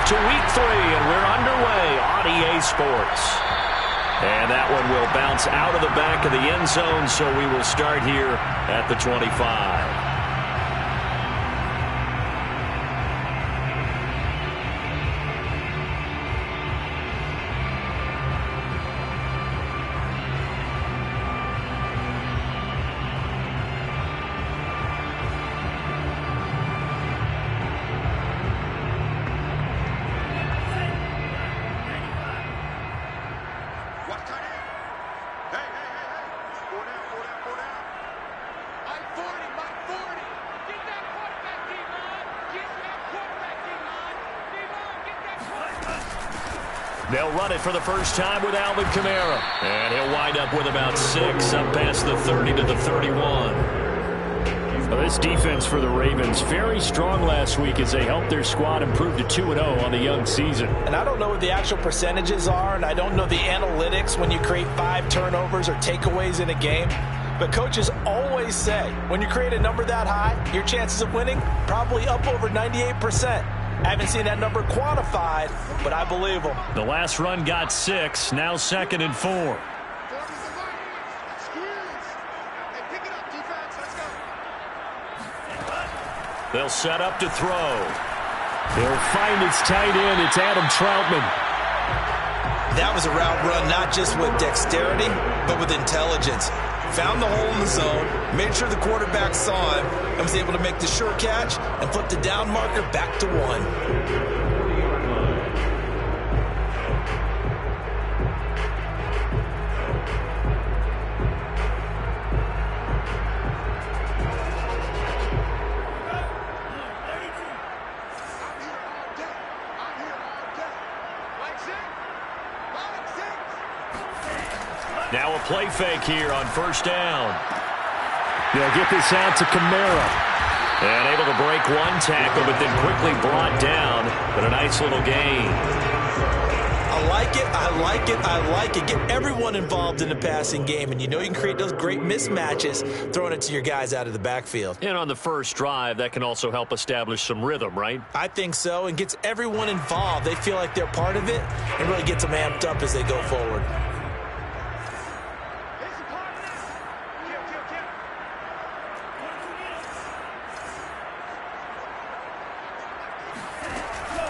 to week 3, and we're underway on EA Sports. And that one will bounce out of the back of the end zone, so we will start here at the 25. They'll run it for the first time with Alvin Kamara. And he'll wind up with about 6 up past the 30 to the 31. Well, this defense for the Ravens, very strong last week as they helped their squad improve to 2-0 on the young season. And I don't know what the actual percentages are, and I don't know the analytics when you create 5 turnovers or takeaways in a game. But coaches always say, when you create a number that high, your chances of winning probably up over 98%. I haven't seen that number quantified, but I believe them. The last run got 6, now 2nd and 4. They'll set up to throw. They'll find its tight end. It's Adam Troutman. That was a route run not just with dexterity, but with intelligence. Found the hole in the zone, made sure the quarterback saw him, and was able to make the sure catch and flip the down marker back to 1. Now a play fake here on first down. They'll get this out to Kamara. And able to break one tackle, but then quickly brought down. But a nice little gain. I like it, I like it, I like it. Get everyone involved in the passing game. And you know you can create those great mismatches throwing it to your guys out of the backfield. And on the first drive, that can also help establish some rhythm, right? I think so, and gets everyone involved. They feel like they're part of it and really gets them amped up as they go forward.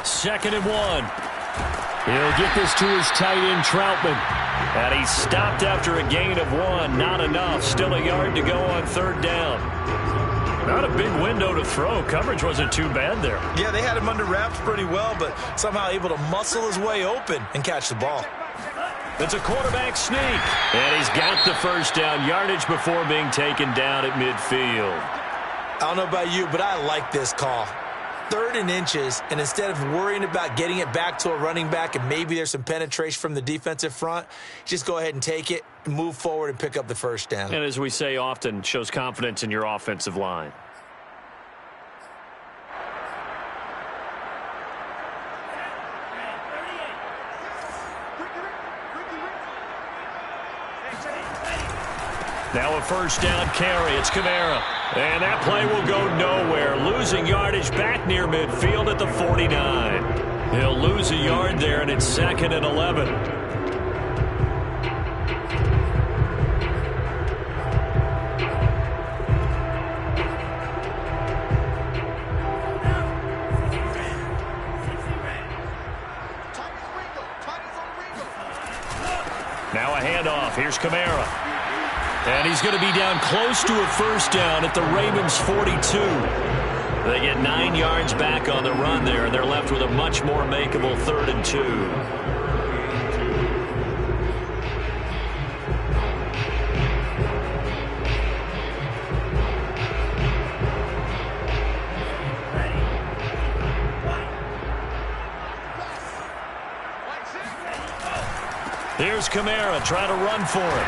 Second and 1. He'll get this to his tight end, Troutman. And he's stopped after a gain of 1. Not enough. Still a yard to go on third down. Not a big window to throw. Coverage wasn't too bad there. Yeah, they had him under wraps pretty well, but somehow able to muscle his way open and catch the ball. It's a quarterback sneak. And he's got the first down yardage before being taken down at midfield. I don't know about you, but I like this call. 3rd and inches, and instead of worrying about getting it back to a running back and maybe there's some penetration from the defensive front, just go ahead and take it, move forward, and pick up the first down. And as we say often, shows confidence in your offensive line. Now a first down carry. It's Kamara. And that play will go nowhere. Losing yardage back near midfield at the 49. He'll lose a yard there, and it's 2nd and 11. Now a handoff. Here's Kamara. And he's going to be down close to a first down at the Ravens' 42. They get 9 yards back on the run there, and they're left with a much more makeable 3rd and 2. Here's Kamara trying to run for it.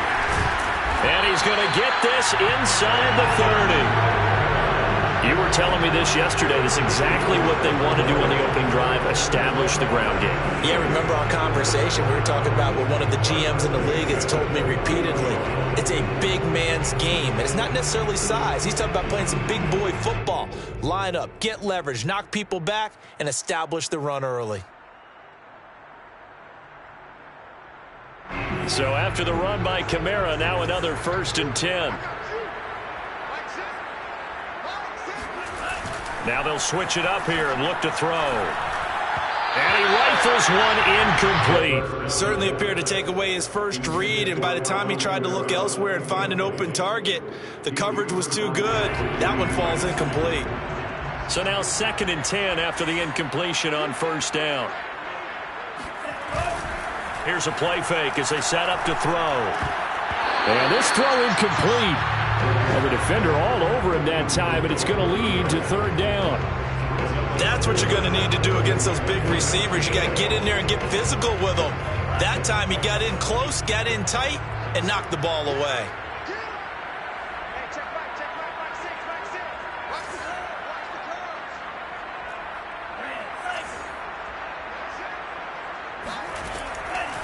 And he's going to get this inside the 30. You were telling me this yesterday. This is exactly what they want to do on the opening drive, establish the ground game. Yeah, remember our conversation? We were talking about what one of the GMs in the league has told me repeatedly. It's a big man's game, and it's not necessarily size. He's talking about playing some big boy football. Line up, get leverage, knock people back, and establish the run early. So after the run by Kamara, now another 1st and 10. Now they'll switch it up here and look to throw. And he rifles one incomplete. Certainly appeared to take away his first read, and by the time he tried to look elsewhere and find an open target, the coverage was too good. That one falls incomplete. So now 2nd and 10 after the incompletion on 1st down. Here's a play fake as they set up to throw. And this throw incomplete. Well, the defender all over him that time, but it's going to lead to 3rd down. That's what you're going to need to do against those big receivers. You got to get in there and get physical with them. That time he got in close, got in tight, and knocked the ball away.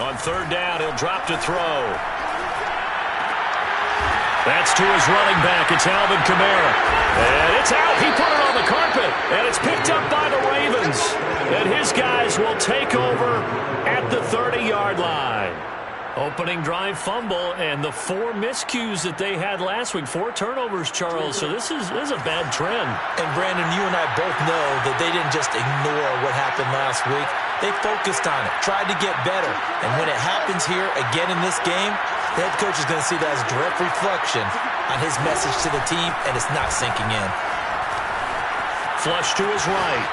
On 3rd down, he'll drop to throw. That's to his running back. It's Alvin Kamara. And it's out. He put it on the carpet. And it's picked up by the Ravens. And his guys will take over at the 30-yard line. Opening drive fumble, and the 4 miscues that they had last week. 4 turnovers, Charles. So this is a bad trend. And, Brandon, you and I both know that they didn't just ignore what happened last week. They focused on it, tried to get better. And when it happens here again in this game, the head coach is going to see that as a direct reflection on his message to the team, and it's not sinking in. Flush to his right.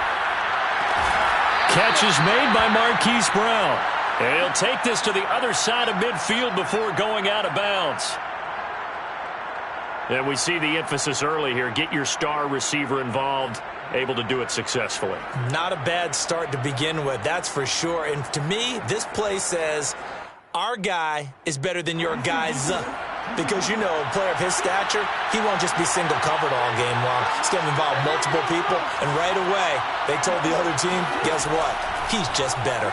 Catch is made by Marquise Brown. And he'll take this to the other side of midfield before going out of bounds. And we see the emphasis early here. Get your star receiver involved, able to do it successfully. Not a bad start to begin with, that's for sure. And to me, this play says our guy is better than your guys. Because, you know, a player of his stature, he won't just be single covered all game long. He's going to involve multiple people. And right away, they told the other team, guess what? He's just better.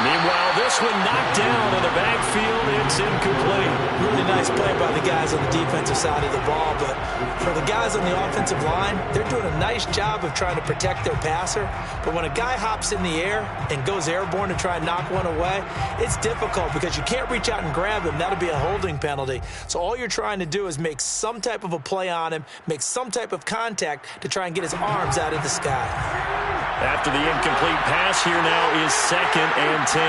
Meanwhile, this one knocked down in the backfield. It's incomplete. Really nice play by the guys on the defensive side of the ball, but for the guys on the offensive line, they're doing a nice job of trying to protect their passer. But when a guy hops in the air and goes airborne to try and knock one away, it's difficult because you can't reach out and grab him. That'll be a holding penalty. So all you're trying to do is make some type of a play on him, make some type of contact to try and get his arms out of the sky. After the incomplete pass, here now is 2nd and 10.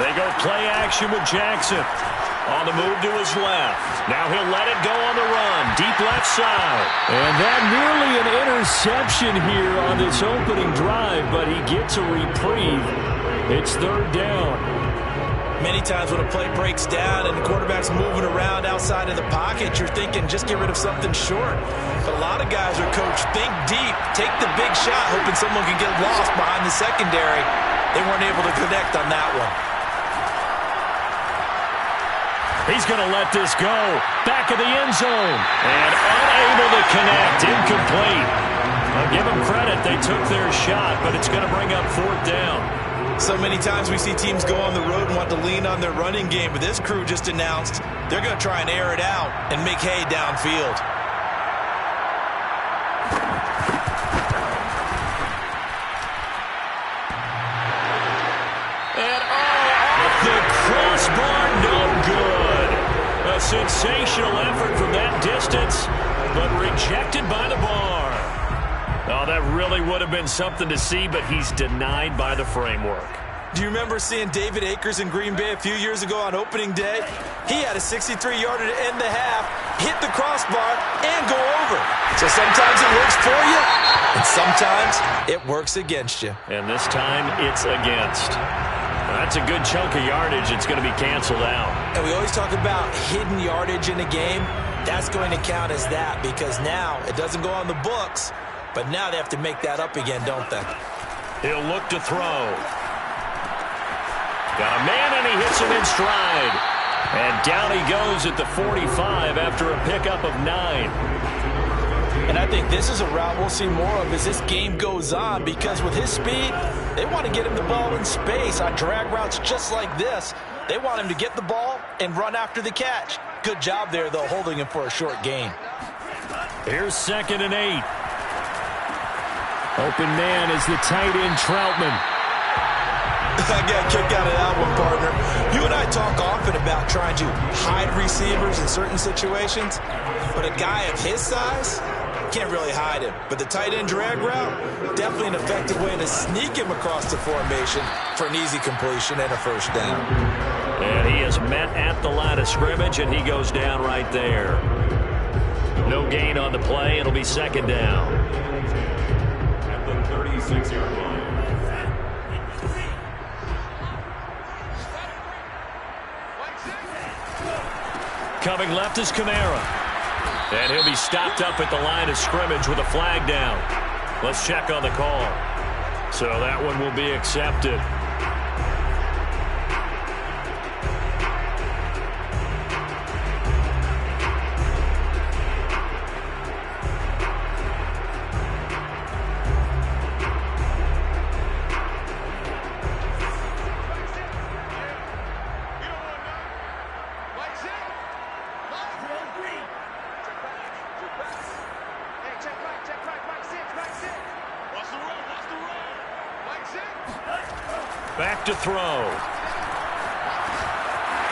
They go play action with Jackson. On the move to his left. Now he'll let it go on the run. Deep left side. And that nearly an interception here on this opening drive, but he gets a reprieve. It's 3rd down. Many times when a play breaks down and the quarterback's moving around outside of the pocket, you're thinking just get rid of something short. But a lot of guys are coached, think deep, take the big shot, hoping someone can get lost behind the secondary. They weren't able to connect on that one. He's going to let this go. Back of the end zone. And unable to connect. Incomplete. I'll give them credit. They took their shot, but it's going to bring up 4th down. So many times we see teams go on the road and want to lean on their running game, but this crew just announced they're going to try and air it out and make hay downfield. And off the crossbar, no good. A sensational effort from that distance, but rejected by the bar. Oh, that really would have been something to see, but he's denied by the framework. Do you remember seeing David Akers in Green Bay a few years ago on opening day? He had a 63-yarder to end the half, hit the crossbar, and go over. So sometimes it works for you, and sometimes it works against you. And this time, it's against. That's a good chunk of yardage. It's going to be canceled out. And we always talk about hidden yardage in a game. That's going to count as that because now it doesn't go on the books, but now they have to make that up again, don't they? He'll look to throw. Got a man, and he hits him in stride. And down he goes at the 45 after a pickup of 9. And I think this is a route we'll see more of as this game goes on because with his speed, they want to get him the ball in space on drag routes just like this. They want him to get the ball and run after the catch. Good job there, though, holding him for a short gain. Here's 2nd and 8. Open man is the tight end Troutman. I got a kick out of that one, partner. You and I talk often about trying to hide receivers in certain situations, but a guy of his size can't really hide him. But the tight end drag route, definitely an effective way to sneak him across the formation for an easy completion and a first down. And he is met at the line of scrimmage, and he goes down right there. No gain on the play. It'll be second down. At the 36-yard line. Coming left is Kamara. And he'll be stopped up at the line of scrimmage with a flag down. Let's check on the call. So that one will be accepted. Back to throw.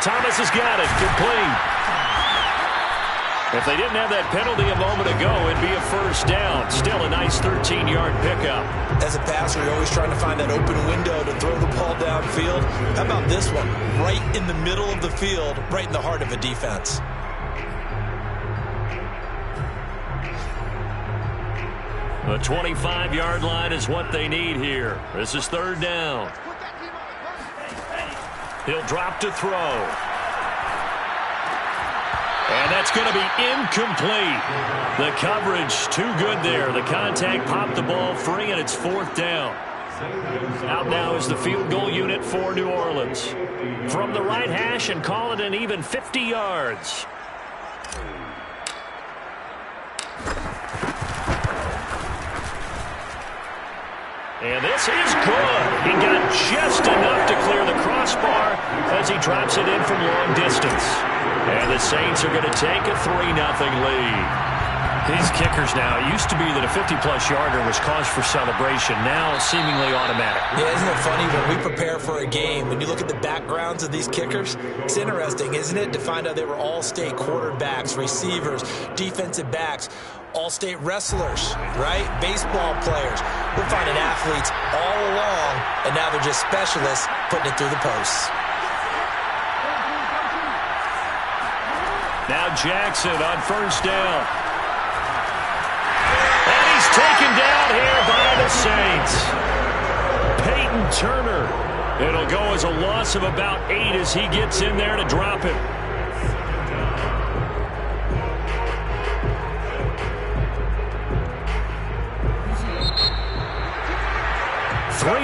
Thomas has got it. Complete. If they didn't have that penalty a moment ago, it'd be a first down. Still a nice 13-yard pickup. As a passer, you're always trying to find that open window to throw the ball downfield. How about this one? Right in the middle of the field, right in the heart of a defense. The 25-yard line is what they need here. This is third down. He'll drop to throw. And that's going to be incomplete. The coverage too good there. The contact popped the ball free, and it's fourth down. Out now is the field goal unit for New Orleans. From the right hash and call it an even 50 yards. And this is good. He got just enough to clear the crossbar as he drops it in from long distance. And the Saints are going to take a 3-0 lead. These kickers now, it used to be that a 50-plus yarder was cause for celebration. Now seemingly automatic. Yeah, isn't it funny when we prepare for a game, when you look at the backgrounds of these kickers, it's interesting, isn't it, to find out they were all-state quarterbacks, receivers, defensive backs, all-state wrestlers, right? Baseball players. We're finding athletes all along, and now they're just specialists putting it through the posts. Now Jackson on first down. And he's taken down here by the Saints. Peyton Turner. It'll go as a loss of about 8 as he gets in there to drop him.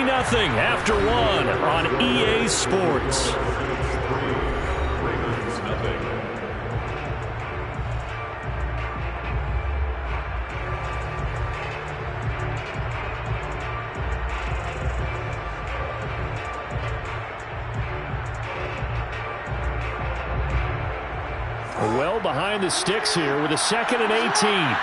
Nothing after one on EA Sports. Well behind the sticks here with a 2nd and 18.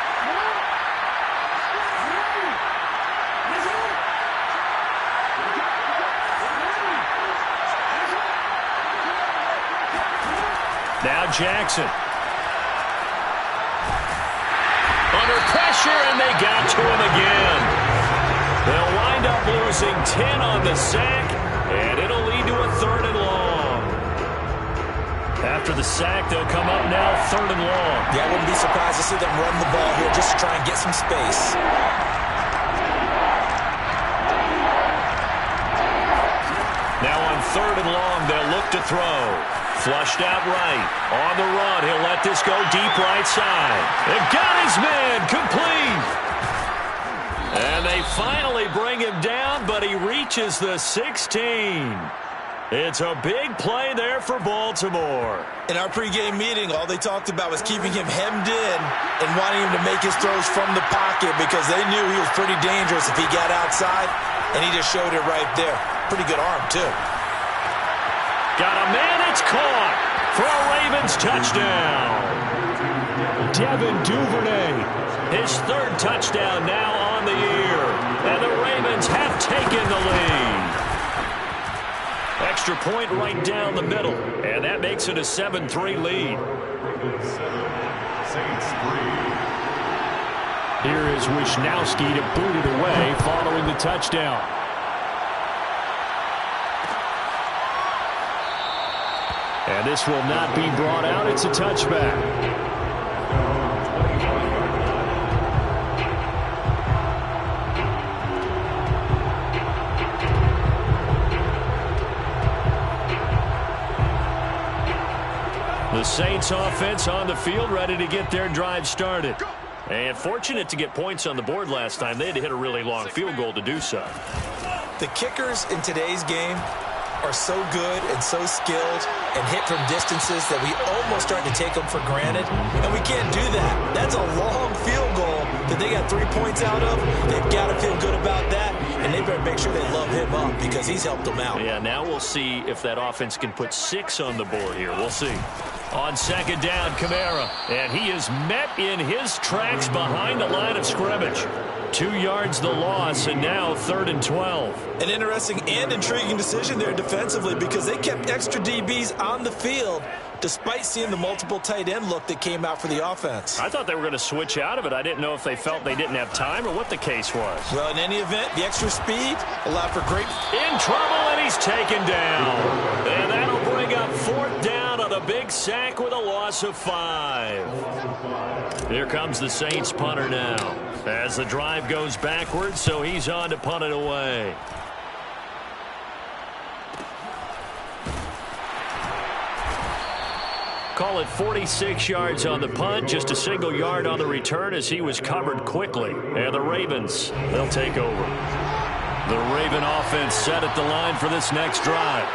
Now Jackson. Under pressure, and they got to him again. They'll wind up losing 10 on the sack, and it'll lead to a 3rd and long. After the sack, they'll come up now 3rd and long. Yeah, I wouldn't be surprised to see them run the ball here just to try and get some space. Now on 3rd and long, they'll look to throw. Flushed out right. On the run, he'll let this go deep right side. They've got his man complete. And they finally bring him down, but he reaches the 16. It's a big play there for Baltimore. In our pregame meeting, all they talked about was keeping him hemmed in and wanting him to make his throws from the pocket because they knew he was pretty dangerous if he got outside, and he just showed it right there. Pretty good arm, too. Got a man, it's caught for a Ravens touchdown. Devin Duvernay, his 3rd touchdown now on the year. And the Ravens have taken the lead. extra point right down the middle. And that makes it a 7-3 lead. Ravens 7, Saints 3. Here is Wisnowski to boot it away following the touchdown. And this will not be brought out. It's a touchback. The Saints offense on the field, ready to get their drive started. And fortunate to get points on the board last time. They had to hit a really long field goal to do so. The kickers in today's game are so good and so skilled and hit from distances that we almost start to take them for granted. And we can't do that. That's a long field goal that they got 3 points out of. They've got to feel good about that. And they better make sure they love him up because he's helped them out. Yeah, now we'll see if that offense can put 6 on the board here. We'll see. On second down, Kamara. And he is met in his tracks behind the line of scrimmage. 2 yards the loss, and now 3rd and 12. An interesting and intriguing decision there defensively because they kept extra DBs on the field despite seeing the multiple tight end look that came out for the offense. I thought they were going to switch out of it. I didn't know if they felt they didn't have time or what the case was. Well, in any event, the extra speed allowed for great... In trouble, and he's taken down. And that'll bring up 4th down on a big sack with a loss of 5. Here comes the Saints punter now as the drive goes backwards, so he's on to punt it away. Call it 46 yards on the punt, just a single yard on the return as he was covered quickly. And the Ravens, they'll take over. The Raven offense set at the line for this next drive.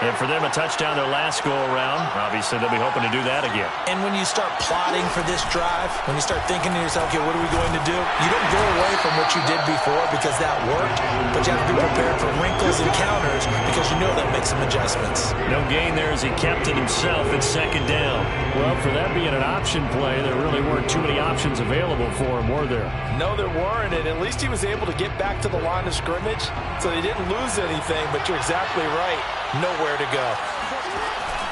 And for them, a touchdown their last go-around. Obviously, they'll be hoping to do that again. And when you start plotting for this drive, when you start thinking to yourself, okay, what are we going to do? You don't go away from what you did before because that worked, but you have to be prepared for wrinkles and counters because you know they'll make some adjustments. No gain there as he kept it himself at second down. Well, for that being an option play, there really weren't too many options available for him, were there? No, there weren't, and at least he was able to get back to the line of scrimmage, so they didn't lose anything, but you're exactly right. Nowhere to go.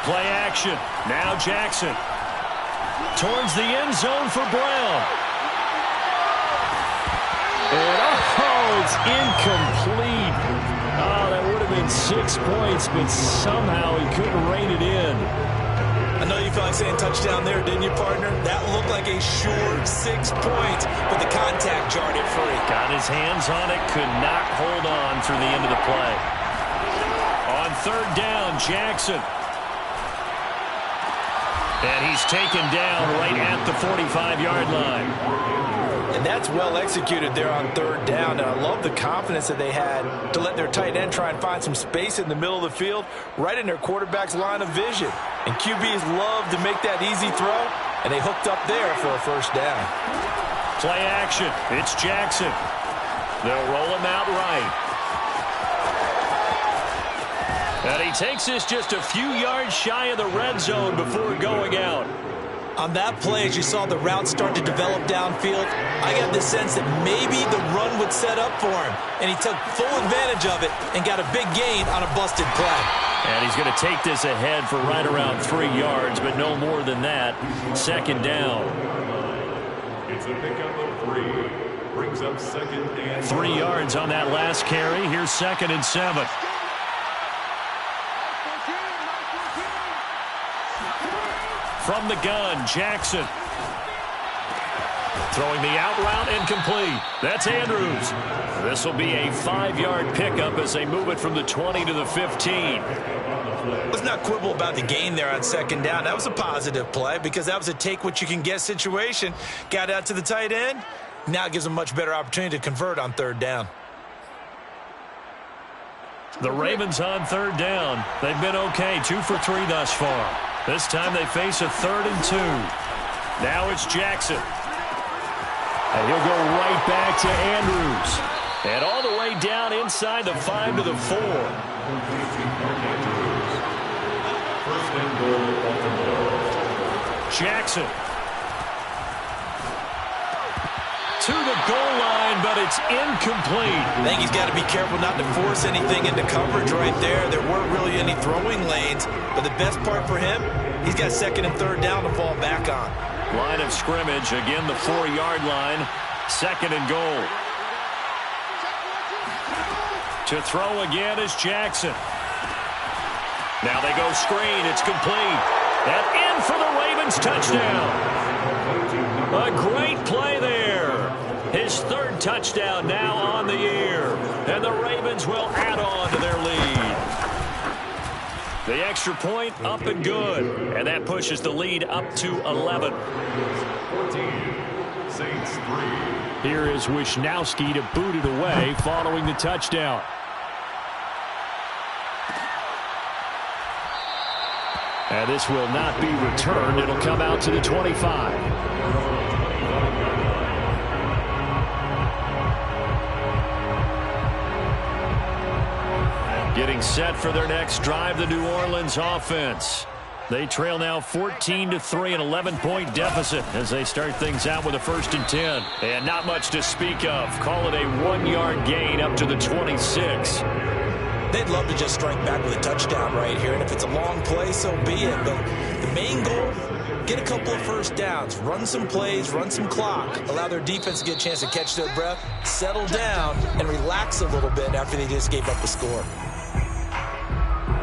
Play action. Now Jackson. Towards the end zone for Brown. And it's incomplete. Oh, that would have been 6 points, but somehow he couldn't rein it in. I know you felt like saying touchdown there, didn't you, partner? That looked like a sure 6 points, but the contact jarred it free. Got his hands on it, could not hold on through the end of the play. On third down, Jackson. And he's taken down right at the 45-yard line. And that's well executed there on third down. And I love the confidence that they had to let their tight end try and find some space in the middle of the field, right in their quarterback's line of vision. And QBs love to make that easy throw, and they hooked up there for a first down. Play action. It's Jackson. They'll roll him out right. And he takes this just a few yards shy of the red zone before going out. On that play, as you saw the route start to develop downfield, I got the sense that maybe the run would set up for him. And he took full advantage of it and got a big gain on a busted play. And he's going to take this ahead for right around 3 yards, but no more than that. Second down. It's a pickup of 3. Brings up second and 3 yards on that last carry. Here's 2nd and 7. From the gun, Jackson. Throwing the out route incomplete. That's Andrews. This will be a 5-yard pickup as they move it from the 20 to the 15. Let's not quibble about the gain there on second down. That was a positive play because that was a take-what-you-can-get situation. Got out to the tight end. Now it gives them a much better opportunity to convert on third down. The Ravens on third down. They've been okay, 2 for 3 thus far. This time they face a 3rd and 2. Now it's Jackson. And he'll go right back to Andrews. And all the way down inside the 5 to the 4. Jackson. to the goal line, but it's incomplete. I think he's got to be careful not to force anything into coverage right there. There weren't really any throwing lanes, but the best part for him, he's got second and third down to fall back on. Line of scrimmage, again the 4-yard line, second and goal. To throw again is Jackson. Now they go screen. It's complete. And in for the Ravens touchdown. A great play there. His third touchdown now on the year. And the Ravens will add on to their lead. The extra point up and good. And that pushes the lead up to 11. 14, Saints 3. Here is Wisnowski to boot it away following the touchdown. And this will not be returned. It'll come out to the 25. Getting set for their next drive, the New Orleans offense. They trail now 14-3, an 11-point deficit as they start things out with a 1st and 10. And not much to speak of. Call it a 1-yard gain up to the 26. They'd love to just strike back with a touchdown right here, and if it's a long play, so be it. But the main goal, get a couple of first downs, run some plays, run some clock, allow their defense to get a chance to catch their breath, settle down, and relax a little bit after they just gave up the score.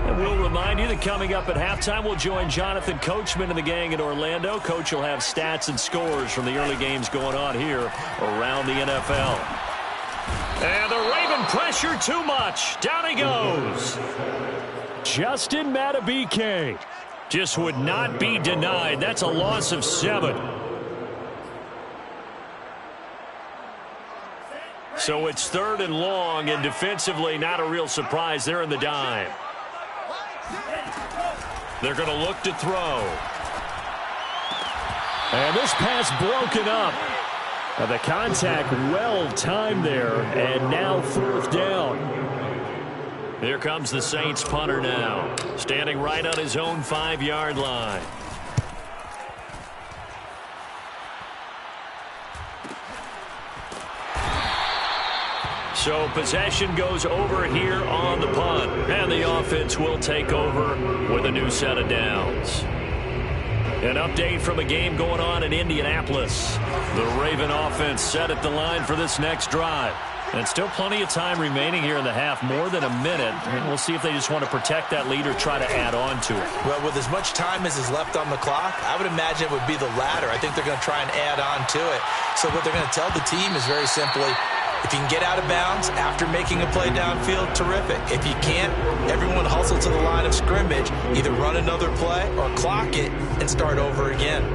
And we'll remind you that coming up at halftime, we'll join Jonathan Coachman and the gang in Orlando. Coach will have stats and scores from the early games going on here around the NFL. And the Raven pressure too much. Down he goes. Justin Matabike Just would not be denied. That's a loss of 7. So it's 3rd and long, and defensively not a real surprise. They're in the dime. They're going to look to throw. And this pass broken up. The contact well timed there, and now 4th down. Here comes the Saints punter now, standing right on his own 5-yard line. So possession goes over here on the punt, and the offense will take over with a new set of downs. An update from a game going on in Indianapolis. The Raven offense set at the line for this next drive. And still plenty of time remaining here in the half, more than a minute. And we'll see if they just want to protect that lead or try to add on to it. Well, with as much time as is left on the clock, I would imagine it would be the latter. I think they're going to try and add on to it. So what they're going to tell the team is very simply, if you can get out of bounds after making a play downfield, terrific. If you can't, everyone hustle to the line of scrimmage, either run another play or clock it and start over again.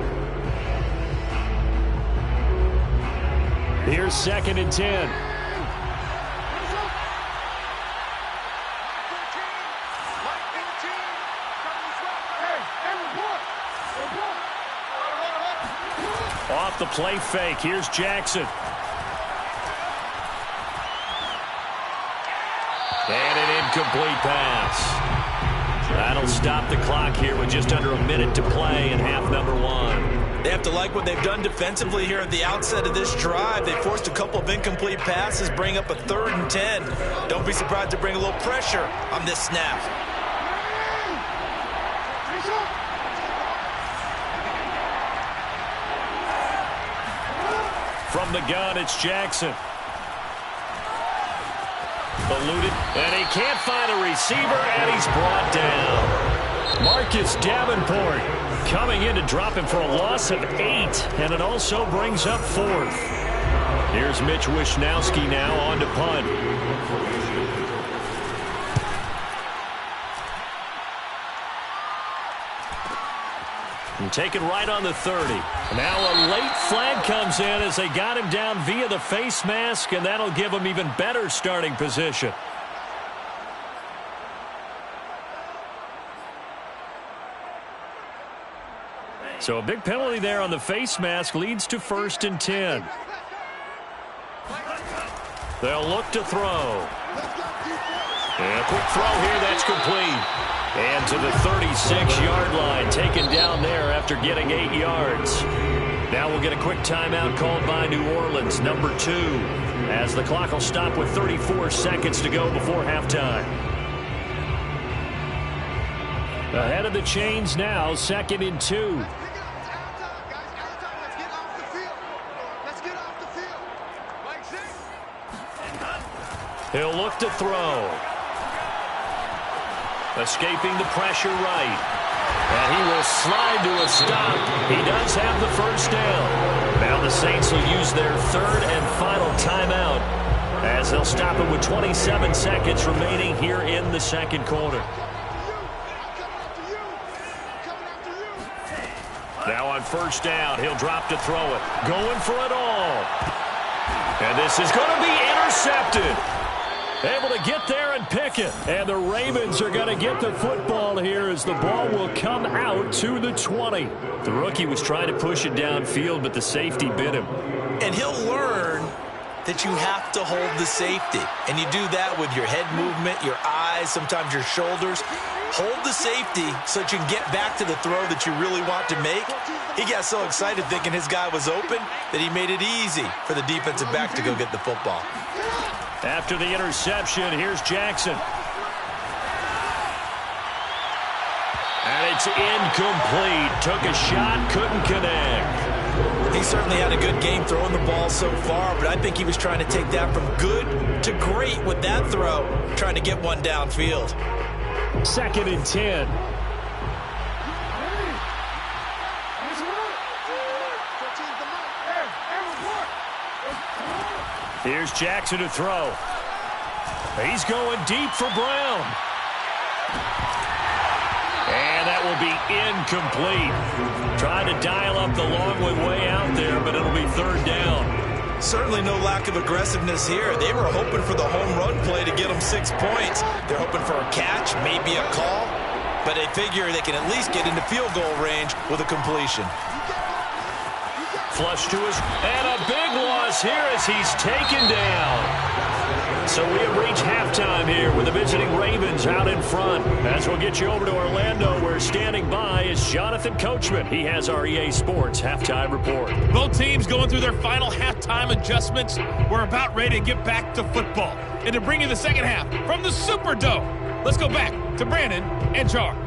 Here's 2nd and 10. Off the play fake, here's Jackson. And an incomplete pass. That'll stop the clock here with just under a minute to play in half number 1. They have to like what they've done defensively here at the outset of this drive. They forced a couple of incomplete passes, bring up a 3rd and 10. Don't be surprised to bring a little pressure on this snap. From the gun, it's Jackson. Eluded, and he can't find a receiver, and he's brought down. Marcus Davenport coming in to drop him for a loss of 8, and it also brings up 4th. Here's Mitch Wisnowski now on to punt. And taken right on the 30. Now a late flag comes in as they got him down via the face mask, and that'll give him even better starting position. So a big penalty there on the face mask leads to 1st and 10. They'll look to throw. And a quick throw here, that's complete. And to the 36-yard line, taken down there after getting 8 yards. Now we'll get a quick timeout called by New Orleans, number 2, as the clock will stop with 34 seconds to go before halftime. Ahead of the chains now, 2nd and 2. He'll look to throw. Escaping the pressure right. And he will slide to a stop. He does have the first down. Now the Saints will use their 3rd and final timeout as they'll stop it with 27 seconds remaining here in the 2nd quarter. Now on 1st down, he'll drop to throw it. Going for it all. And this is going to be intercepted. Able to get there and pick it. And the Ravens are going to get the football here as the ball will come out to the 20. The rookie was trying to push it downfield, but the safety bit him. And he'll learn that you have to hold the safety. And you do that with your head movement, your eyes, sometimes your shoulders. Hold the safety so that you can get back to the throw that you really want to make. He got so excited thinking his guy was open that he made it easy for the defensive back to go get the football. After the interception, here's Jackson. And it's incomplete. Took a shot, couldn't connect. He certainly had a good game throwing the ball so far, but I think he was trying to take that from good to great with that throw, trying to get one downfield. 2nd and 10. Here's Jackson to throw. He's going deep for Brown. And that will be incomplete. Trying to dial up the long way out there, but it'll be 3rd down. Certainly no lack of aggressiveness here. They were hoping for the home run play to get them 6 points. They're hoping for a catch, maybe a call, but they figure they can at least get into field goal range with a completion. Flush to his, and a big loss here as he's taken down. So we have reached halftime here with the visiting Ravens out in front. As we'll get you over to Orlando, where standing by is Jonathan Coachman. He has our EA Sports halftime report. Both teams going through their final halftime adjustments. We're about ready to get back to football. And to bring you the second half from the Superdome, let's go back to Brandon and Charles.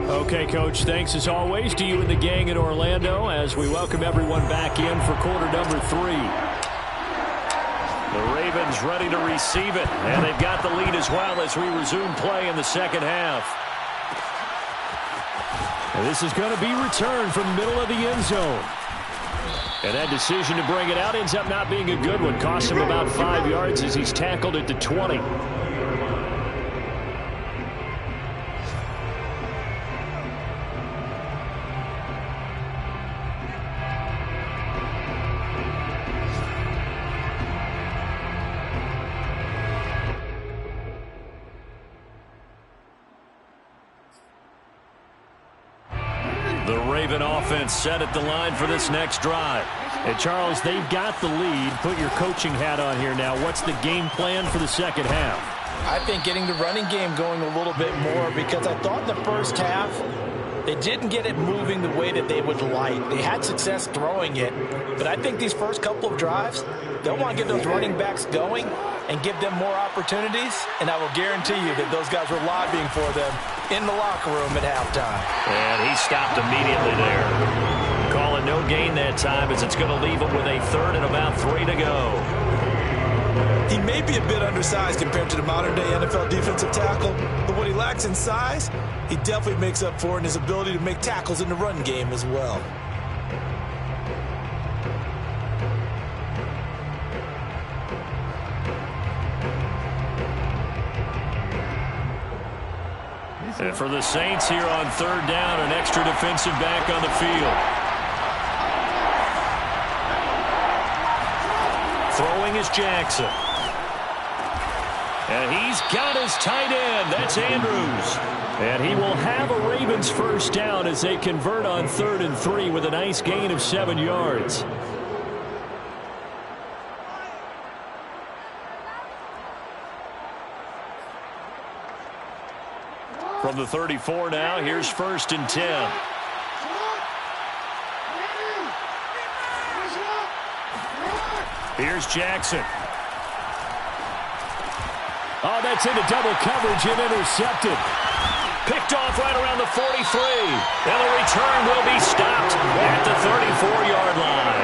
Okay, Coach, thanks as always to you and the gang in Orlando as we welcome everyone back in for quarter number 3. The Ravens ready to receive it, and they've got the lead as well as we resume play in the 2nd half. And this is going to be returned from the middle of the end zone. And that decision to bring it out ends up not being a good one. Costs him about 5 yards as he's tackled at the 20. The Raven offense set at the line for this next drive. And Charles, they've got the lead. Put your coaching hat on here now. What's the game plan for the 2nd half? I think getting the running game going a little bit more, because I thought in the first half they didn't get it moving the way that they would like. They had success throwing it, but I think these first couple of drives, they'll want to get those running backs going and give them more opportunities, and I will guarantee you that those guys were lobbying for them in the locker room at halftime. And he stopped immediately there. Calling no gain that time as it's going to leave him with a 3rd and about 3 to go. He may be a bit undersized compared to the modern-day NFL defensive tackle, but what he lacks in size, he definitely makes up for in his ability to make tackles in the run game as well. And for the Saints here on 3rd down, an extra defensive back on the field. Throwing is Jackson. And he's got his tight end. That's Andrews. And he will have a Ravens first down as they convert on 3rd and 3 with a nice gain of 7 yards. From the 34 now, here's 1st and 10. Here's Jackson. Oh, that's into double coverage and intercepted. Picked off right around the 43. And the return will be stopped at the 34-yard line.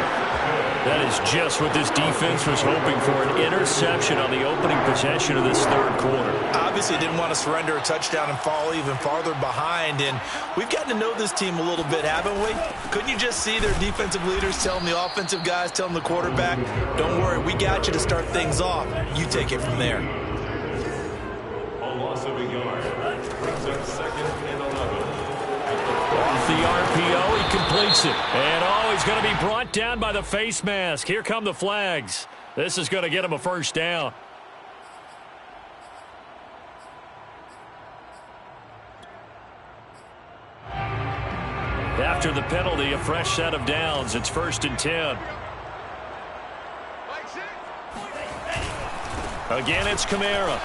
That is just what this defense was hoping for, an interception on the opening possession of this third quarter. Obviously didn't want to surrender a touchdown and fall even farther behind, and we've gotten to know this team a little bit, haven't we? Couldn't you just see their defensive leaders telling the offensive guys, telling the quarterback, don't worry, we got you to start things off. You take it from there. A loss of a yard. Brings up 2nd and 11. Off the RPO, he completes it. And, he's going to be brought down by the face mask. Here come the flags. This is going to get him a first down. After the penalty, a fresh set of downs. It's 1st and 10. Again, it's Kamara.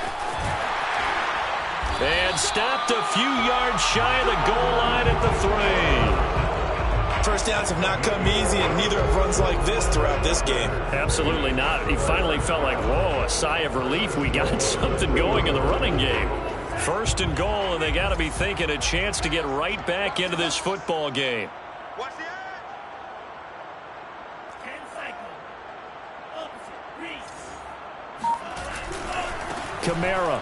And stopped a few yards shy of the goal line at the 3. First downs have not come easy, and neither have runs like this throughout this game. Absolutely not. He finally felt like, whoa, a sigh of relief. We got something going in the running game. 1st and goal, and they got to be thinking a chance to get right back into this football game. Watch the edge. 10 seconds. Opposite. Reese. Kamara.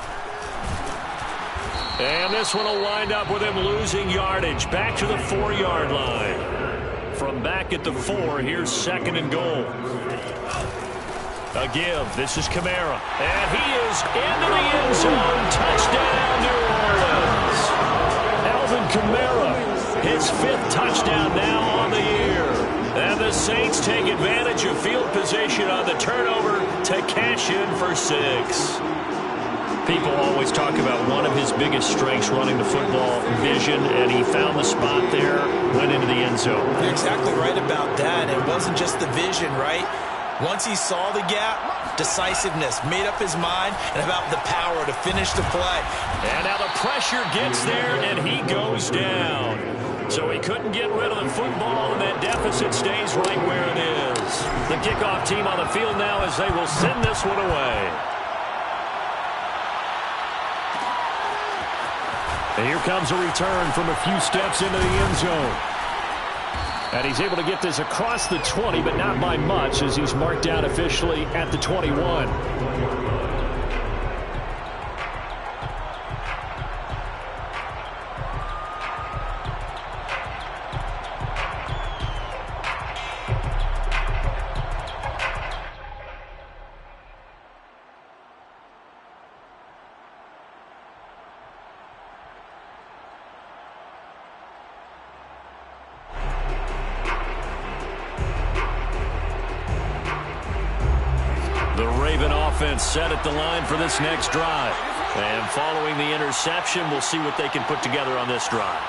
And this one will wind up with him losing yardage. Back to the 4-yard line. From back at the 4, here's 2nd and goal. A give. This is Kamara. And he is into the end zone. Touchdown, New Orleans. Alvin Kamara, his 5th touchdown now on the year. And the Saints take advantage of field position on the turnover to cash in for 6. People always talk about one of his biggest strengths running the football, vision, and he found the spot there, went into the end zone. You're exactly right about that. It wasn't just the vision, right? Once he saw the gap, decisiveness, made up his mind, and about the power to finish the play. And now the pressure gets there, and he goes down. So he couldn't get rid of the football, and that deficit stays right where it is. The kickoff team on the field now as they will send this one away. And here comes a return from a few steps into the end zone. And he's able to get this across the 20, but not by much, as he's marked down officially at the 21. Set at the line for this next drive. And following the interception, we'll see what they can put together on this drive.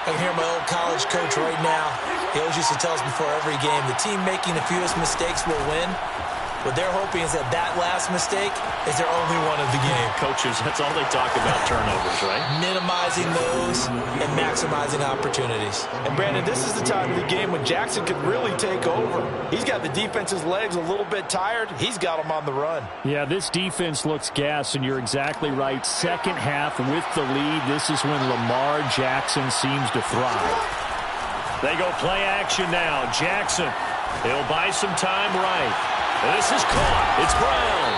I can hear my old college coach right now. He always used to tell us before every game, the team making the fewest mistakes will win. What they're hoping is that last mistake is their only one of the game. Coaches, that's all they talk about, turnovers, right? Minimizing those and maximizing opportunities. And, Brandon, this is the time of the game when Jackson could really take over. He's got the defense's legs a little bit tired. He's got them on the run. Yeah, this defense looks gassed, and you're exactly right. Second half with the lead, this is when Lamar Jackson seems to thrive. They go play action now. Jackson, he'll buy some time right. This is caught. It's Brown.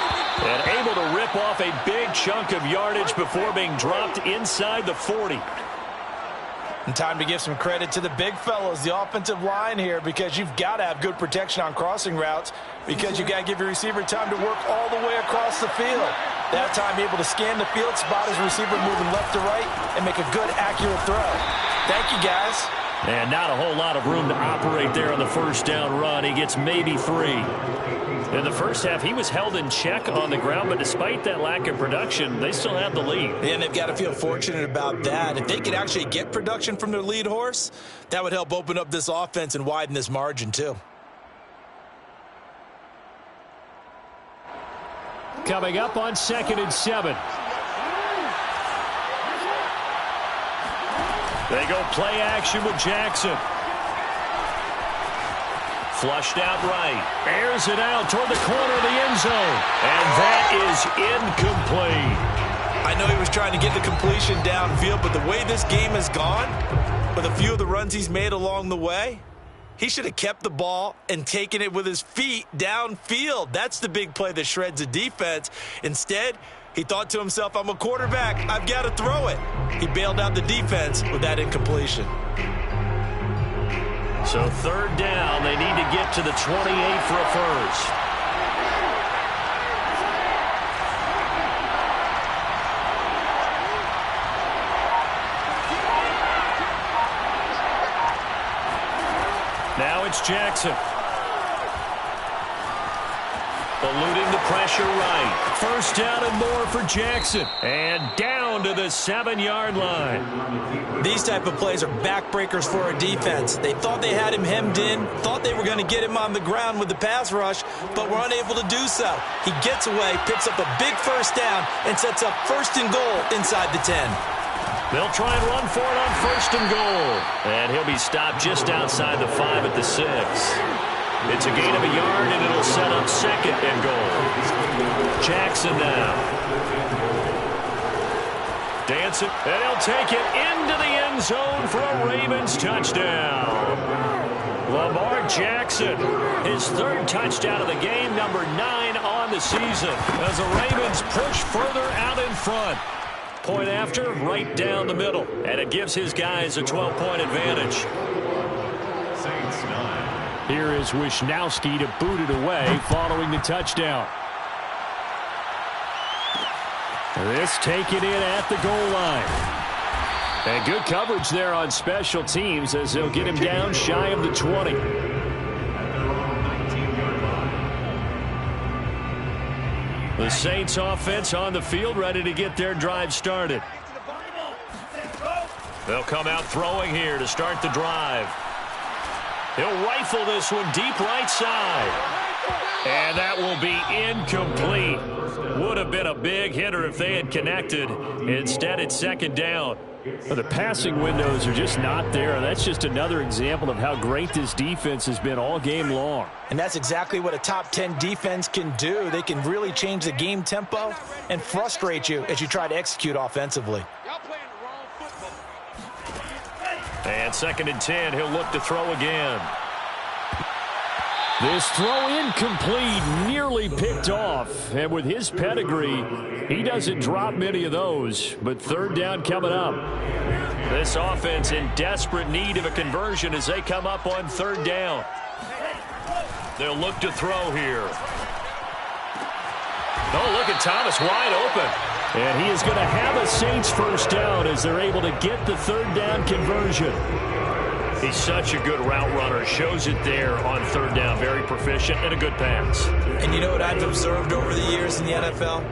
And able to rip off a big chunk of yardage before being dropped inside the 40. And time to give some credit to the big fellows, the offensive line here, because you've got to have good protection on crossing routes, because you've got to give your receiver time to work all the way across the field. That time able to scan the field, spot his receiver moving left to right, and make a good, accurate throw. Thank you, guys. And not a whole lot of room to operate there on the first down run. He gets maybe 3. In the first half, he was held in check on the ground, but despite that lack of production, they still have the lead. And they've got to feel fortunate about that. If they could actually get production from their lead horse, that would help open up this offense and widen this margin too. Coming up on 2nd and 7. They go play action with Jackson. Flushed out right. Airs it out toward the corner of the end zone. And that is incomplete. I know he was trying to get the completion downfield, but the way this game has gone, with a few of the runs he's made along the way, he should have kept the ball and taken it with his feet downfield. That's the big play that shreds a defense. Instead, he thought to himself, I'm a quarterback, I've got to throw it. He bailed out the defense with that incompletion. So third down, they need to get to the 28 for a first. Now it's Jackson. Eluding the pressure right. First down and more for Jackson. And down to the 7-yard line. These type of plays are backbreakers for a defense. They thought they had him hemmed in, thought they were going to get him on the ground with the pass rush, but were unable to do so. He gets away, picks up a big first down, and sets up first and goal inside the 10. They'll try and run for it on first and goal. And he'll be stopped just outside the 5 at the 6. It's a gain of a yard, and it'll set up second and goal. Jackson now. Dancing, and he'll take it into the end zone for a Ravens touchdown. Lamar Jackson, his third touchdown of the game, number 9 on the season, as the Ravens push further out in front. Point after, right down the middle, and it gives his guys a 12-point advantage. Saints 9. Here is Wisnowski to boot it away following the touchdown. This taken in at the goal line. And good coverage there on special teams as they'll get him down shy of the 20. The Saints offense on the field ready to get their drive started. They'll come out throwing here to start the drive. He'll rifle this one deep right side. And that will be incomplete. Would have been a big hitter if they had connected. Instead, it's second down. Well, the passing windows are just not there. That's just another example of how great this defense has been all game long. And that's exactly what a top 10 defense can do. They can really change the game tempo and frustrate you as you try to execute offensively. And second and 10, he'll look to throw again. This throw incomplete, nearly picked off. And with his pedigree, he doesn't drop many of those. But third down coming up. This offense in desperate need of a conversion as they come up on third down. They'll look to throw here. Oh, look at Thomas wide open. And he is going to have a Saints first down as they're able to get the third down conversion. He's such a good route runner. Shows it there on third down. Very proficient and a good pass. And you know what I've observed over the years in the NFL?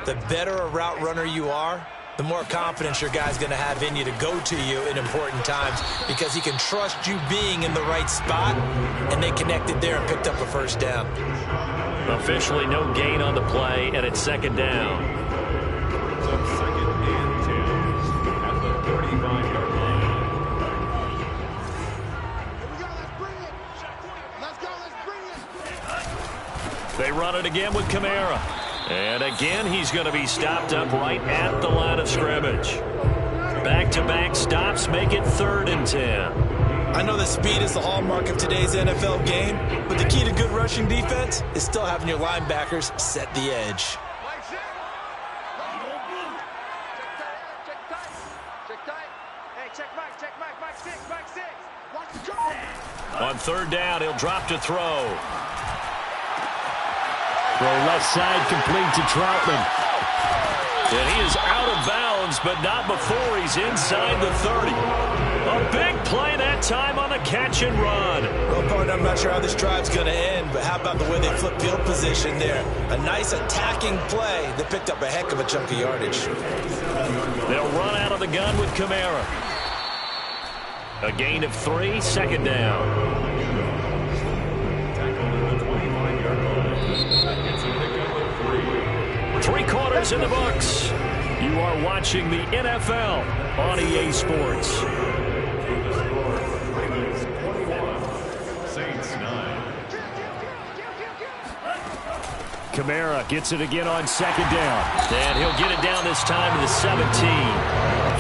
The better a route runner you are, the more confidence your guy's going to have in you to go to you in important times because he can trust you being in the right spot, and they connected there and picked up a first down. Officially no gain on the play, and it's second down. So second and 10 at the 35-yard line. They run it again with Kamara. And again, he's going to be stopped up right at the line of scrimmage. Back-to-back stops make it third and 10. I know that speed is the hallmark of today's NFL game, but the key to good rushing defense is still having your linebackers set the edge. On third down, he'll drop to throw. Throw left side complete to Troutman. And he is out of bounds, but not before he's inside the 30. A big play that time on the catch and run. Well, partner, I'm not sure how this drive's going to end, but how about the way they flip field position there? A nice attacking play that picked up a heck of a chunk of yardage. They'll run out of the gun with Kamara. A gain of 3, second down. Three quarters in the books. You are watching the NFL on EA Sports. Saints 9. Kamara gets it again on second down. And he'll get it down this time to the 17.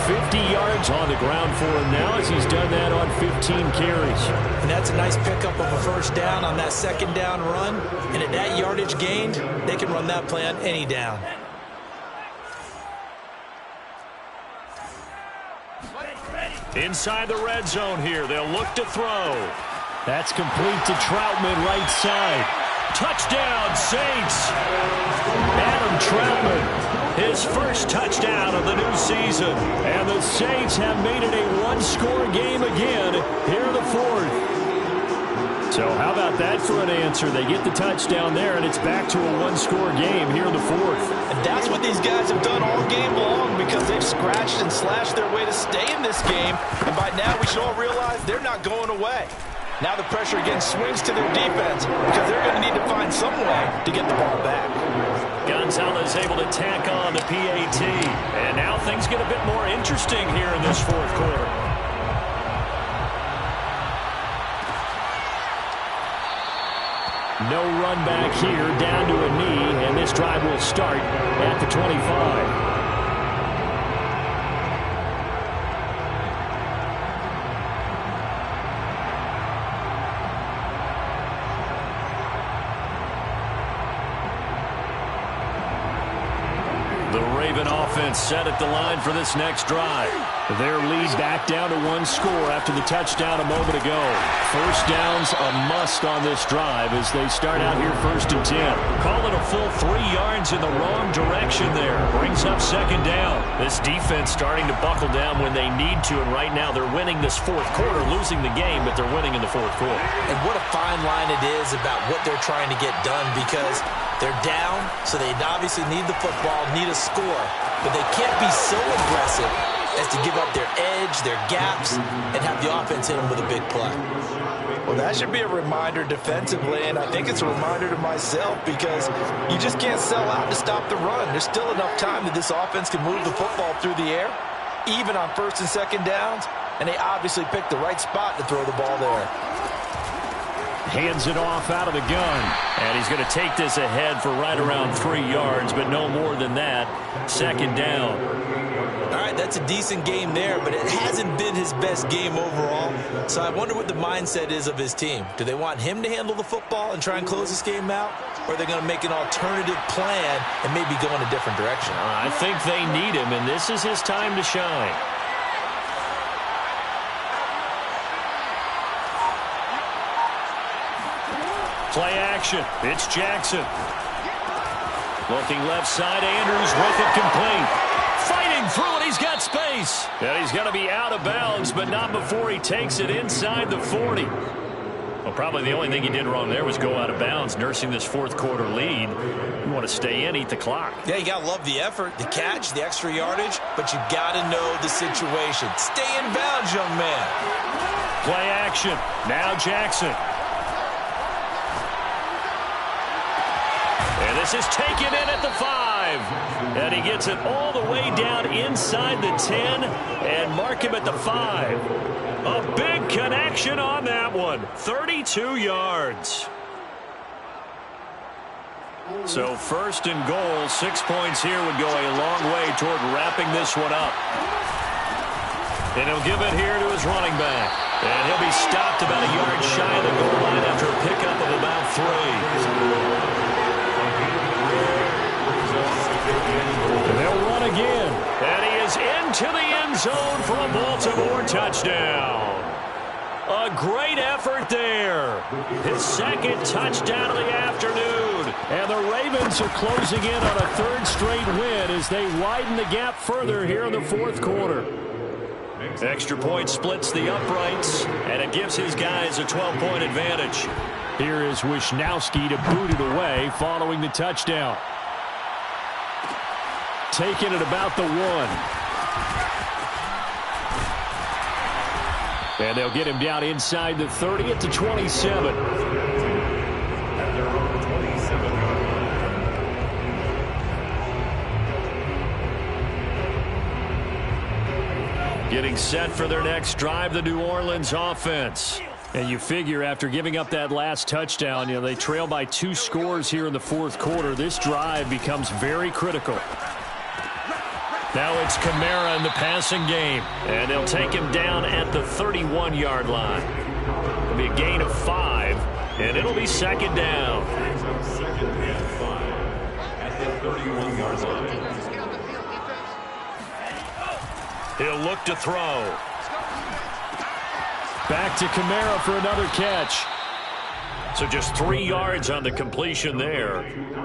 50 yards on the ground for him now as he's done that on 15 carries. And that's a nice pickup of a first down on that second down run. And at that yardage gained, they can run that play on any down. Inside the red zone here, they'll look to throw. That's complete to Troutman, right side. Touchdown, Saints! Adam Troutman, his first touchdown of the new season. And the Saints have made it a one-score game again here in the fourth. So how about that for an answer? They get the touchdown there, and it's back to a one-score game here in the fourth. And that's what these guys have done all game long because they've scratched and slashed their way to stay in this game. And by now, we should all realize they're not going away. Now the pressure again swings to their defense because they're going to need to find some way to get the ball back. Gonzalez able to tack on the PAT. And now things get a bit more interesting here in this fourth quarter. No run back here, down to a knee, and this drive will start at the 25. The Raven offense set at the line for this next drive. Their lead back down to one score after the touchdown a moment ago. First down's a must on this drive as they start out here 1st and 10. Call it a full 3 yards in the wrong direction there. Brings up second down. This defense starting to buckle down when they need to, and right now they're winning this fourth quarter, losing the game, but they're winning in the fourth quarter. And what a fine line it is about what they're trying to get done because they're down, so they obviously need the football, need a score, but they can't be so aggressive as to give up their edge, their gaps, and have the offense hit them with a big play. Well, that should be a reminder defensively, and I think it's a reminder to myself because you just can't sell out to stop the run. There's still enough time that this offense can move the football through the air, even on 1st and 2nd downs, and they obviously picked the right spot to throw the ball there. Hands it off out of the gun. And he's going to take this ahead for right around 3 yards, but no more than that. Second down. All right, that's a decent game there, but it hasn't been his best game overall. So I wonder what the mindset is of his team. Do they want him to handle the football and try and close this game out? Or are they going to make an alternative plan and maybe go in a different direction? I think they need him, and this is his time to shine. Play action. It's Jackson. Looking left side. Andrews with it complete. Fighting through it. He's got space. And he's going to be out of bounds, but not before he takes it inside the 40. Well, probably the only thing he did wrong there was go out of bounds, nursing this fourth quarter lead. You want to stay in, eat the clock. Yeah, you got to love the effort, the catch, the extra yardage, but you got to know the situation. Stay in bounds, young man. Play action. Now Jackson. And this is taken in at the 5. And he gets it all the way down inside the 10 and mark him at the 5. A big connection on that one. 32 yards. So 1st and goal, 6 points here would go a long way toward wrapping this one up. And he'll give it here to his running back. And he'll be stopped about a yard shy of the goal line after a pickup of about 3. They'll run again. And he is into the end zone for a Baltimore touchdown. A great effort there. His 2nd touchdown of the afternoon. And the Ravens are closing in on a 3rd straight win as they widen the gap further here in the fourth quarter. Extra point splits the uprights, and it gives his guys a 12-point advantage. Here is Wisnowski to boot it away following the touchdown. Taking it about the 1. And they'll get him down inside the 30 at the 27. Getting set for their next drive, the New Orleans offense. And you figure after giving up that last touchdown, they trail by 2 scores here in the fourth quarter. This drive becomes very critical. Now it's Kamara in the passing game. And they'll take him down at the 31-yard line. It'll be a gain of 5, and it'll be second down. Second and 5 at the 31-yard line. He'll look to throw. Back to Kamara for another catch. So just 3 yards on the completion there.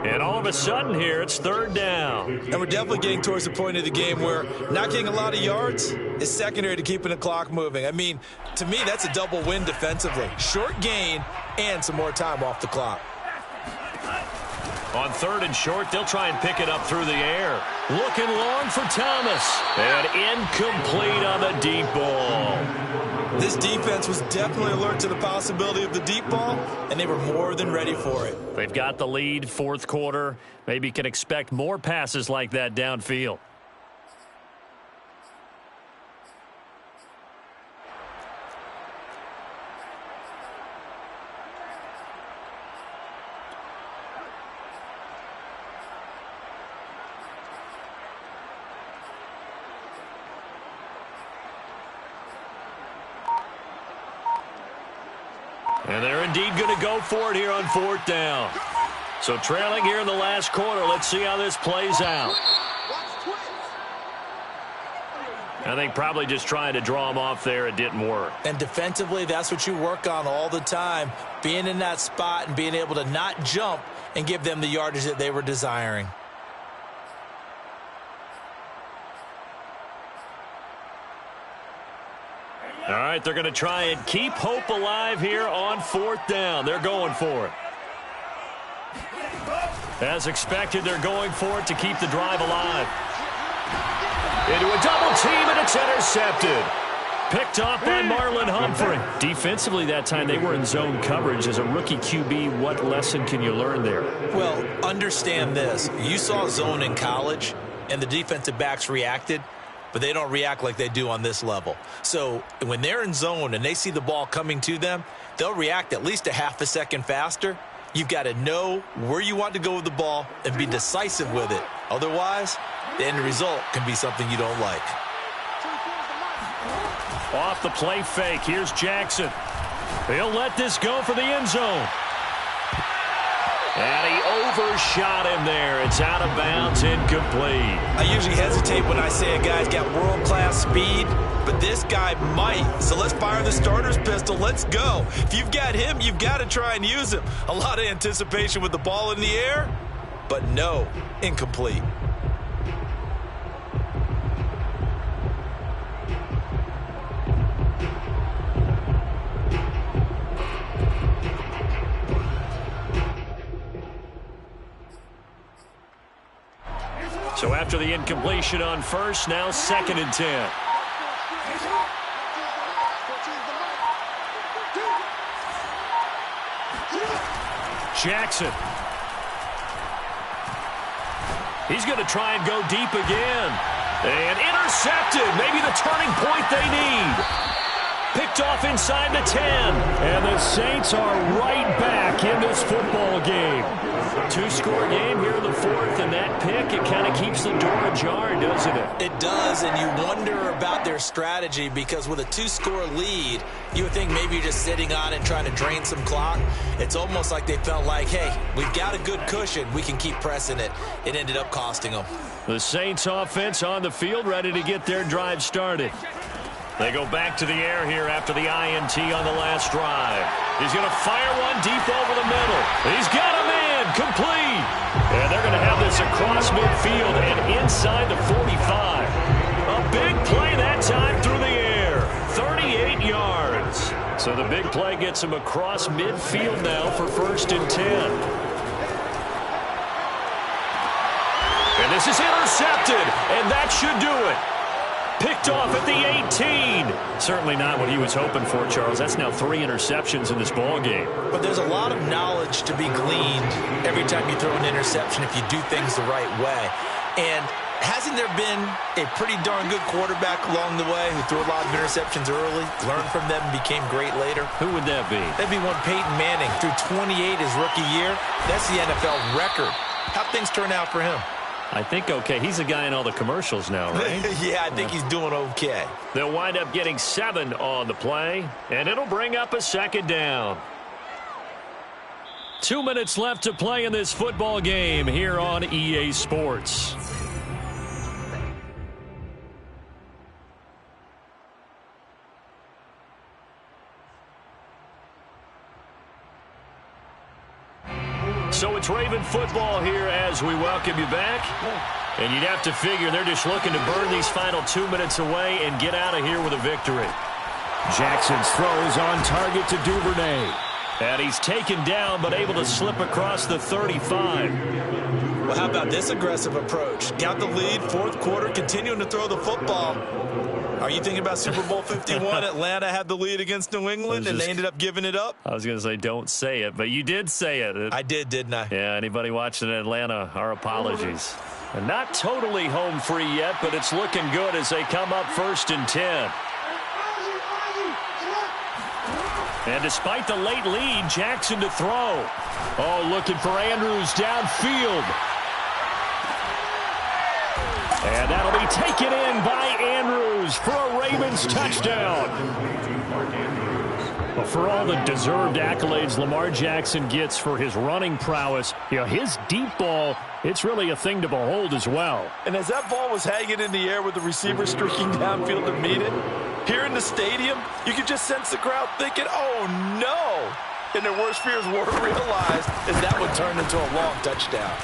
And all of a sudden here, it's third down. And we're definitely getting towards the point of the game where not getting a lot of yards is secondary to keeping the clock moving. I mean, to me, that's a double win defensively. Short gain and some more time off the clock. On third and short, they'll try and pick it up through the air. Looking long for Thomas. And incomplete on the deep ball. This defense was definitely alert to the possibility of the deep ball, and they were more than ready for it. They've got the lead, fourth quarter. Maybe can expect more passes like that downfield. And they're indeed going to go for it here on fourth down. So trailing here in the last quarter. Let's see how this plays out. I think probably just trying to draw him off there. It didn't work. And defensively, that's what you work on all the time. Being in that spot and being able to not jump and give them the yardage that they were desiring. All right, they're going to try and keep hope alive here on fourth down. They're going for it. As expected, they're going for it to keep the drive alive. Into a double team, and it's intercepted. Picked off by Marlon Humphrey. Defensively that time, they were in zone coverage. As a rookie QB, what lesson can you learn there? Well, understand this. You saw zone in college, and the defensive backs reacted, but they don't react like they do on this level. So when they're in zone and they see the ball coming to them, they'll react at least a half a second faster. You've got to know where you want to go with the ball and be decisive with it. Otherwise, the end result can be something you don't like. Off the play fake, here's Jackson. He'll let this go for the end zone. And he overshot him there. It's out of bounds, incomplete. I usually hesitate when I say a guy's got world-class speed, but this guy might. So let's fire the starter's pistol. Let's go. If you've got him, you've got to try and use him. A lot of anticipation with the ball in the air, but no, incomplete. So after the incompletion on first, now 2nd and 10. Jackson. He's going to try and go deep again. And intercepted. Maybe the turning point they need. Picked off inside the 10. And the Saints are right back in this football game. 2-score game here in the fourth, and that pick, it kind of keeps the door ajar, doesn't it? It does, and you wonder about their strategy because with a 2-score lead, you would think maybe you're just sitting on it trying to drain some clock. It's almost like they felt like, hey, we've got a good cushion. We can keep pressing it. It ended up costing them. The Saints offense on the field, ready to get their drive started. They go back to the air here after the INT on the last drive. He's going to fire one deep over the middle. He's got a man, complete. And they're going to have this across midfield and inside the 45. A big play that time through the air. 38 yards. So the big play gets him across midfield now for 1st and 10. And this is intercepted, and that should do it. Picked off at the 18. Certainly not what he was hoping for, Charles. That's now 3 interceptions in this ball game. But there's a lot of knowledge to be gleaned every time you throw an interception if you do things the right way. And Hasn't there been a pretty darn good quarterback along the way who threw a lot of interceptions early, learned from them, and became great later? Who would that be? That'd be one Peyton Manning. Threw 28 his rookie year. That's the NFL record. How'd things turn out for him? I think okay. He's a guy in all the commercials now, right? Yeah, I think he's doing okay. They'll wind up getting 7 on the play, and it'll bring up a second down. 2 minutes left to play in this football game here on EA Sports. So it's Raven football here as we welcome you back. And you'd have to figure they're just looking to burn these final 2 minutes away and get out of here with a victory. Jackson's throws on target to Duvernay. And he's taken down but able to slip across the 35. Well, how about this aggressive approach? Got the lead, fourth quarter, continuing to throw the football. Are you thinking about Super Bowl 51? Atlanta had the lead against New England, and they ended up giving it up? I was going to say don't say it, but you did say it. I did, didn't I? Yeah, anybody watching Atlanta, our apologies. And not totally home free yet, but it's looking good as they come up 1st and 10. And despite the late lead, Jackson to throw. Oh, looking for Andrews downfield. And that'll be taken in by Andrews for a Ravens touchdown. Well, for all the deserved accolades Lamar Jackson gets for his running prowess, his deep ball, it's really a thing to behold as well. And as that ball was hanging in the air with the receiver streaking downfield to meet it, here in the stadium, you could just sense the crowd thinking, oh, no. And their worst fears were realized as that one turned into a long touchdown.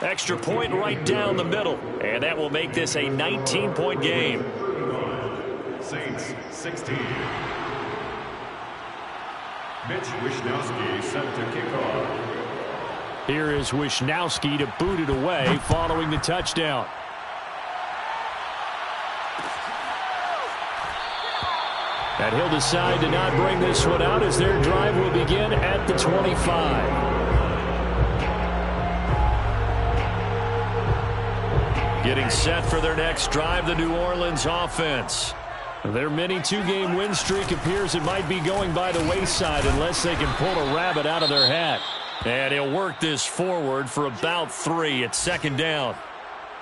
Extra point right down the middle. And that will make this a 19-point game. Saints 16. Mitch Wishnowsky set to kick off. Here is Wishnowsky to boot it away following the touchdown. And he'll decide to not bring this one out as their drive will begin at the 25. Getting set for their next drive, the New Orleans offense. Their mini 2-game win streak appears it might be going by the wayside unless they can pull a rabbit out of their hat. And he'll work this forward for about 3 at 2nd down.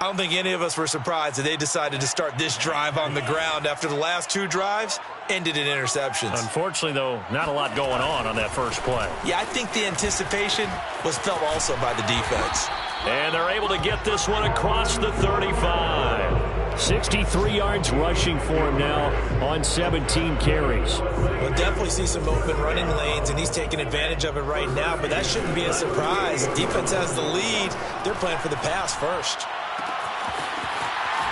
I don't think any of us were surprised that they decided to start this drive on the ground after the last 2 drives ended in interceptions. Unfortunately, though, not a lot going on that first play. Yeah, I think the anticipation was felt also by the defense. And they're able to get this one across the 35. 63 yards rushing for him now on 17 carries. We'll definitely see some open running lanes, and he's taking advantage of it right now, but that shouldn't be a surprise. Defense has the lead. They're playing for the pass first.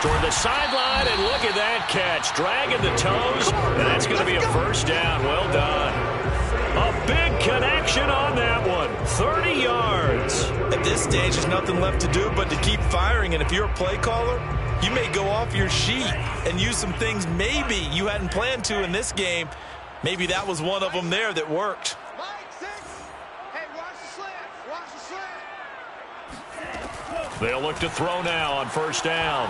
Toward the sideline, and look at that catch. Dragging the toes, and that's going to be a first down. Well done. A big connection on that one. 30 yards. At this stage, there's nothing left to do but to keep firing, and if you're a play caller, you may go off your sheet and use some things maybe you hadn't planned to in this game. Maybe that was one of them there that worked. They'll look to throw now on 1st down.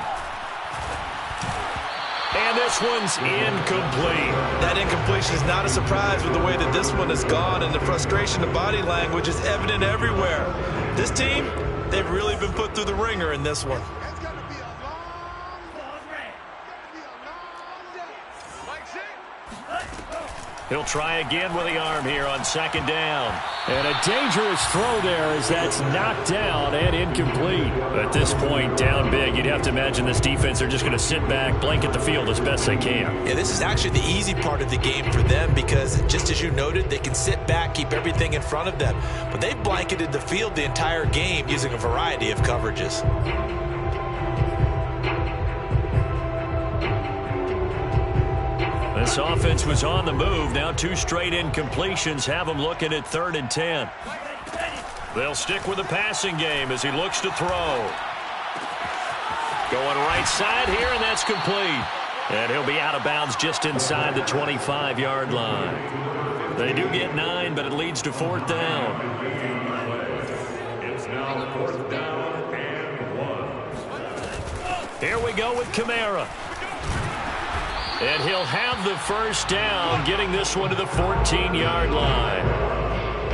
And this one's incomplete. That incompletion is not a surprise with the way that this one has gone, and the frustration of body language is evident everywhere. This team, they've really been put through the ringer in this one. He'll try again with the arm here on 2nd down. And a dangerous throw there as that's knocked down and incomplete. At this point, down big, you'd have to imagine this defense are just going to sit back, blanket the field as best they can. Yeah, this is actually the easy part of the game for them because, just as you noted, they can sit back, keep everything in front of them. But they've blanketed the field the entire game using a variety of coverages. This offense was on the move. Now 2 straight incompletions have them looking at 3rd and 10. They'll stick with the passing game as he looks to throw. Going right side here, and that's complete. And he'll be out of bounds just inside the 25-yard line. They do get 9, but it leads to 4th down. It's now 4th down and 1. Here we go with Kamara. And he'll have the first down, getting this one to the 14-yard line.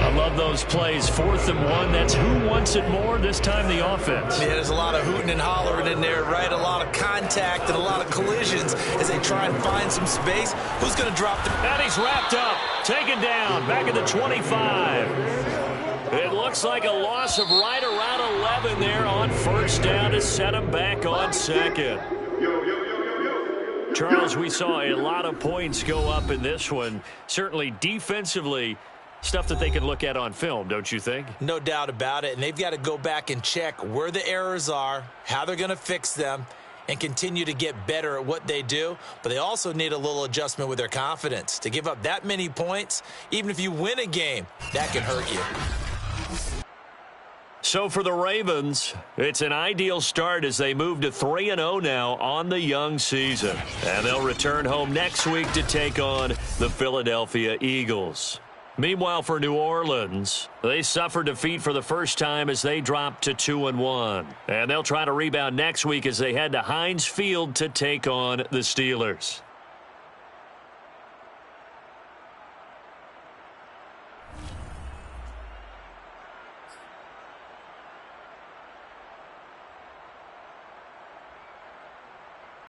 I love those plays. 4th and 1. That's who wants it more, this time the offense. Yeah, there's a lot of hooting and hollering in there, right? A lot of contact and a lot of collisions as they try and find some space. Who's going to drop the... And he's wrapped up, taken down, back at the 25. It looks like a loss of right around 11 there on first down to set him back on second. Charles, we saw a lot of points go up in this one. Certainly defensively, stuff that they can look at on film, don't you think? No doubt about it, and they've got to go back and check where the errors are, how they're going to fix them, and continue to get better at what they do. But they also need a little adjustment with their confidence. To give up that many points, even if you win a game, that can hurt you. So for the Ravens, it's an ideal start as they move to 3-0 now on the young season. And they'll return home next week to take on the Philadelphia Eagles. Meanwhile, for New Orleans, they suffered defeat for the first time as they dropped to 2-1. And they'll try to rebound next week as they head to Heinz Field to take on the Steelers.